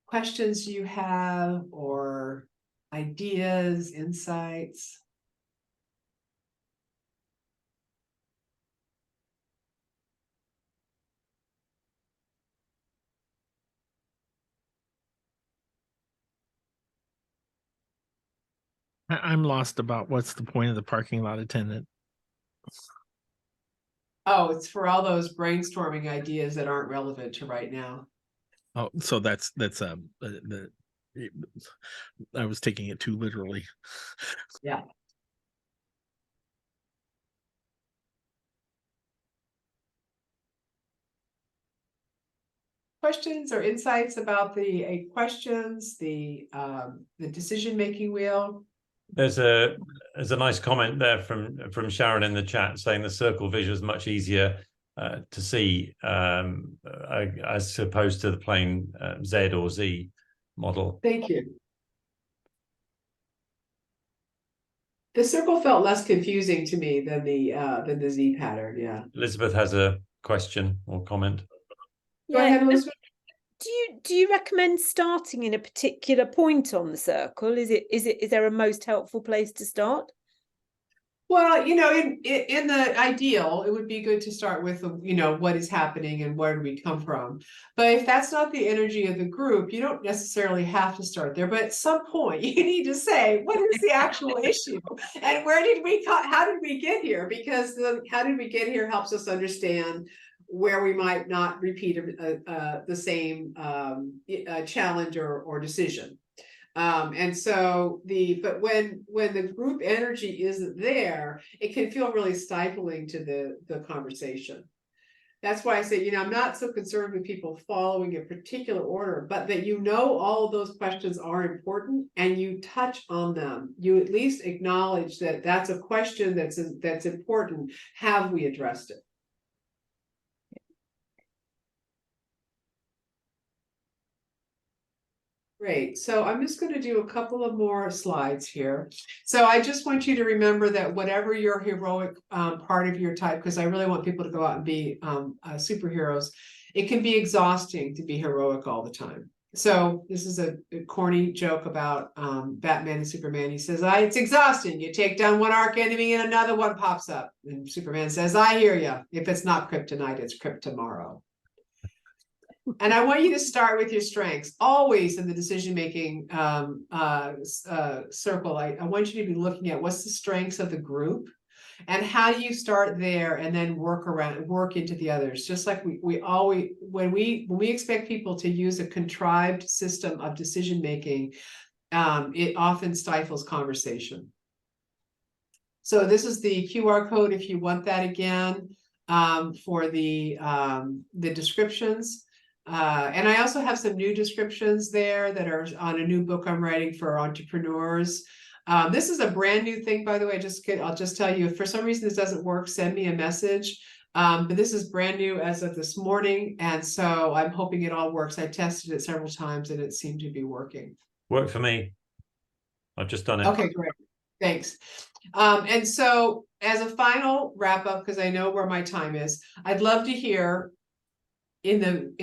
Speaker 2: questions do you have, or ideas, insights?
Speaker 3: I'm lost about what's the point of the parking lot attendant.
Speaker 2: Oh, it's for all those brainstorming ideas that aren't relevant to right now.
Speaker 3: Oh, so that's I was taking it too literally.
Speaker 2: Yeah. Questions or insights about the questions, the decision-making wheel?
Speaker 1: There's a nice comment there from Sharon in the chat saying the circle visual is much easier to see as opposed to the plain Z or Z model.
Speaker 2: Thank you. The circle felt less confusing to me than the Z pattern. Yeah.
Speaker 1: Elizabeth has a question or comment.
Speaker 2: Go ahead, Elizabeth.
Speaker 7: Do you recommend starting in a particular point on the circle? Is there a most helpful place to start?
Speaker 2: Well, in the ideal, it would be good to start with, what is happening and where do we come from. But if that's not the energy of the group, you don't necessarily have to start there. But at some point, you need to say, what is the actual issue? And how did we get here? Because how did we get here helps us understand where we might not repeat the same challenge or decision. And so but when the group energy isn't there, it can feel really stifling to the conversation. That's why I say, I'm not so concerned with people following a particular order, but that all of those questions are important and you touch on them. You at least acknowledge that that's a question that's important. Have we addressed it? Great. So I'm just going to do a couple of more slides here. So I just want you to remember that whatever your heroic part of your type, because I really want people to go out and be superheroes, it can be exhausting to be heroic all the time. So this is a corny joke about Batman and Superman. He says, it's exhausting. You take down one arch enemy and another one pops up. And Superman says, I hear you. If it's not kryptonite, it's krypt tomorrow. And I want you to start with your strengths. Always in the decision-making circle, I want you to be looking at what's the strengths of the group and how do you start there and then work into the others. Just like we always, when we expect people to use a contrived system of decision-making, it often stifles conversation. So this is the QR code if you want that again for the descriptions. And I also have some new descriptions there that are on a new book I'm writing for entrepreneurs. This is a brand new thing, by the way. I'll just tell you, if for some reason this doesn't work, send me a message. But this is brand new as of this morning. And so I'm hoping it all works. I tested it several times and it seemed to be working.
Speaker 1: Worked for me. I've just done it.
Speaker 2: Okay, great. Thanks. And so as a final wrap up, because I know where my time is, I'd love to hear in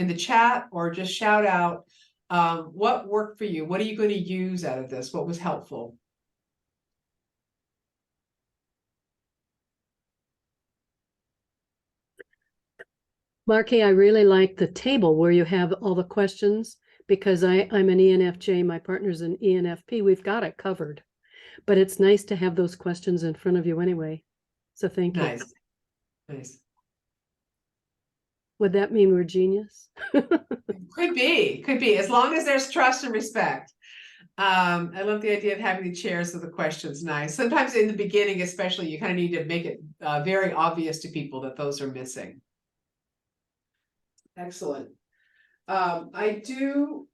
Speaker 2: the chat or just shout out what worked for you. What are you going to use out of this? What was helpful?
Speaker 6: Markey, I really like the table where you have all the questions because I'm an ENFJ, my partner's an ENFP. We've got it covered, but it's nice to have those questions in front of you anyway. So thank you.
Speaker 2: Nice. Nice.
Speaker 6: Would that mean we're genius?
Speaker 2: Could be, as long as there's trust and respect. I love the idea of having the chairs of the questions. Nice. Sometimes in the beginning, especially, you kind of need to make it very obvious to people that those are missing. Excellent. I do,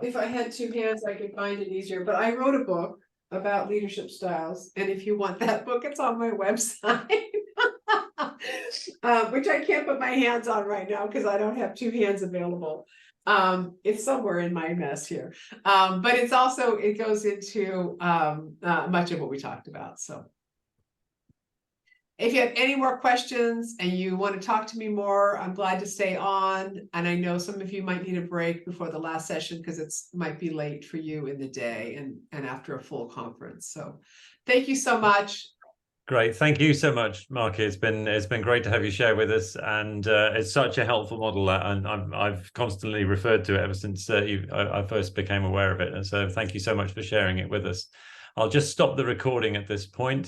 Speaker 2: if I had two hands, I could find it easier, but I wrote a book about leadership styles. And if you want that book, it's on my website. Which I can't put my hands on right now because I don't have two hands available. It's somewhere in my mess here. But it's also, it goes into much of what we talked about. So if you have any more questions and you want to talk to me more, I'm glad to stay on. And I know some of you might need a break before the last session because it might be late for you in the day and after a full conference. So thank you so much.
Speaker 1: Great, thank you so much, Markey. It's been great to have you share with us, and it's such a helpful model, and I've constantly referred to it ever since I first became aware of it. And so, thank you so much for sharing it with us. I'll just stop the recording at this point.